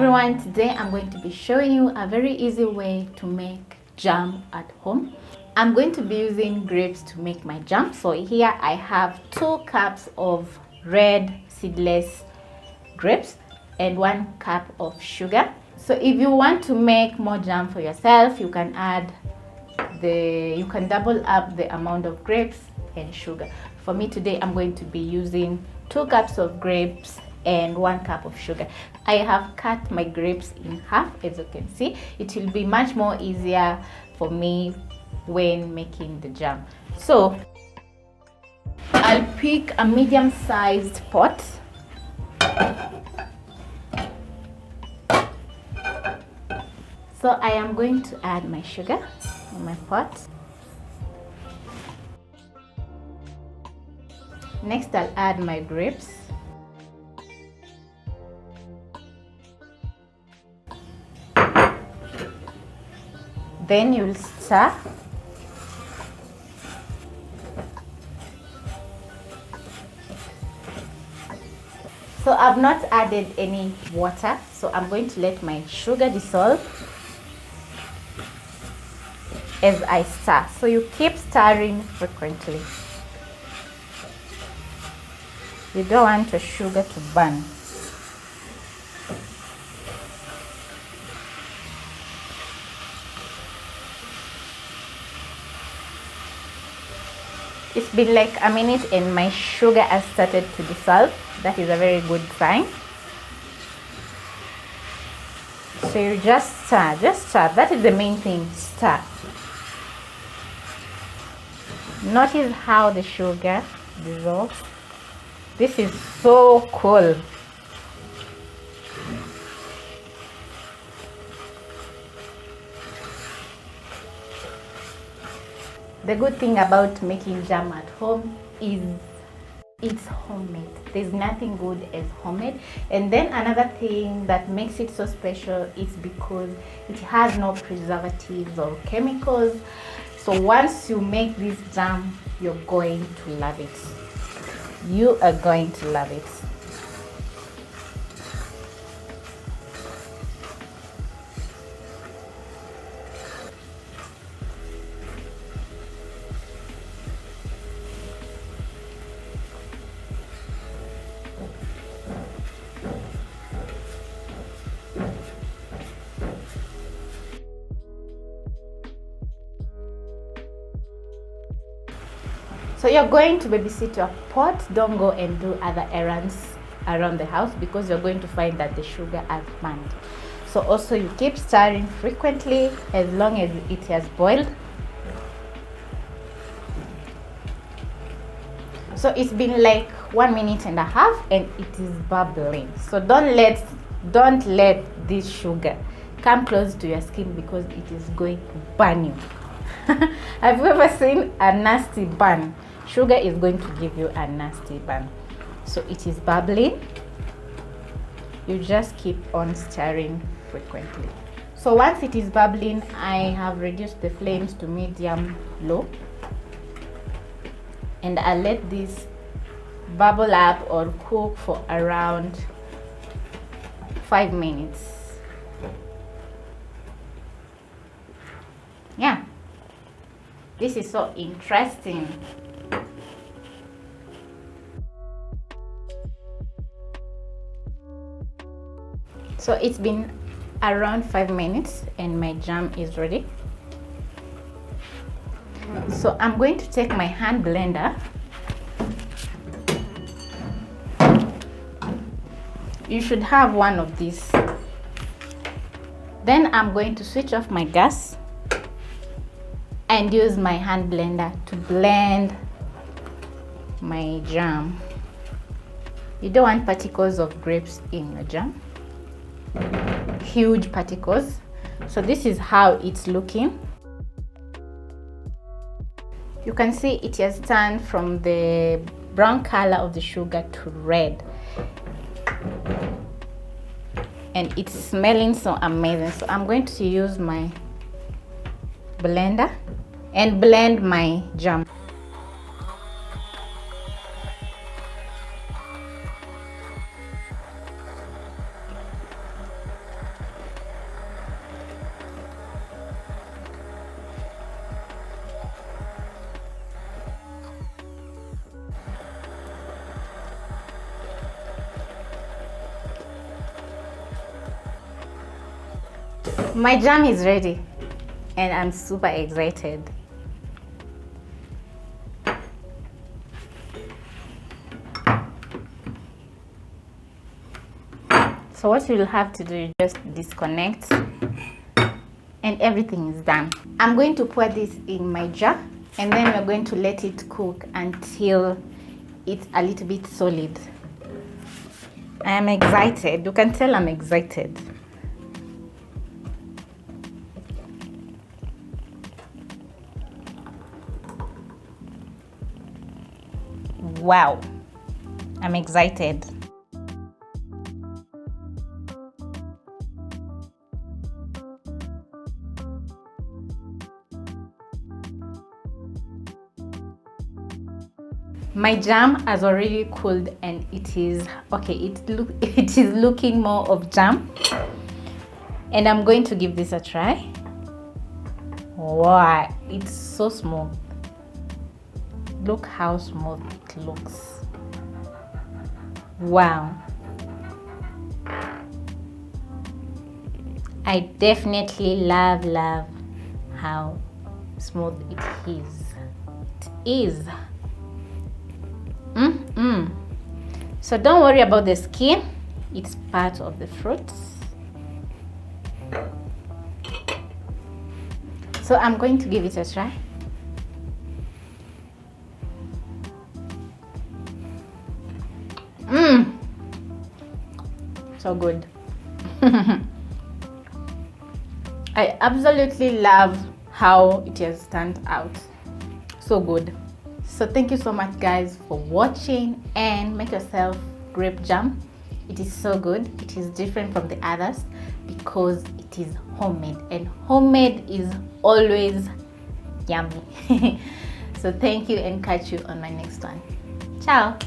everyone, today I'm going to be showing you a very easy way to make jam at home. I'm going to be using grapes to make my jam. So here I have 2 cups of red seedless grapes and 1 cup of sugar. So if you want to make more jam for yourself, you can double up the amount of grapes and sugar. For me today, I'm going to be using 2 cups of grapes and 1 cup of sugar. I have cut my grapes in half, as you can see. It will be much more easier for me when making the jam. So I'll pick a medium-sized pot. So I am going to add my sugar in my pot. Next, I'll add my grapes. Then you'll stir. So I've not added any water, so I'm going to let my sugar dissolve as I stir. So you keep stirring frequently. You don't want your sugar to burn. It's been like a minute and my sugar has started to dissolve. That is a very good sign. So you just stir, That is the main thing, stir. Notice how the sugar dissolves. This is so cool. The good thing about making jam at home is it's homemade. There's nothing good as homemade. And then another thing that makes it so special is because it has no preservatives or chemicals. So once you make this jam, you're going to love it. You are going to love it. So you're going to babysit your pot. Don't go and do other errands around the house because you're going to find that the sugar has burned. So also you keep stirring frequently as long as it has boiled. So it's been like 1.5 minutes and it is bubbling. So don't let this sugar come close to your skin because it is going to burn you. Have you ever seen a nasty burn? Sugar is going to give you a nasty burn. So it is bubbling. You just keep on stirring frequently. So once it is bubbling, I have reduced the flames to medium low. And I let this bubble up or cook for around 5 minutes. Yeah. This is so interesting. So it's been around 5 minutes and my jam is ready. So I'm going to take my hand blender. You should have one of these. Then I'm going to switch off my gas and use my hand blender to blend my jam. You don't want particles of grapes in your jam, huge particles. So this is how it's looking. You can see it has turned from the brown color of the sugar to red, and it's smelling so amazing. So I'm going to use my blender and blend my jam. My jam is ready and I'm super excited. So what you'll have to do is just disconnect and everything is done. I'm going to pour this in my jar and then we're going to let it cook until it's a little bit solid. I am excited. You can tell I'm excited. Wow, I'm excited. My jam has already cooled and it is okay. It is looking more of jam, and I'm going to give this a try. Wow, it's so smooth. Look how smooth it looks. Wow. I definitely love how smooth it is. It is. So don't worry about the skin, it's part of the fruits. So I'm going to give it a try. So good. I absolutely love how it has turned out. So good. So thank you so much guys for watching, and make yourself grape jam. It is so good. It is different from the others because it is homemade, and homemade is always yummy. So thank you and catch you on my next one. Ciao.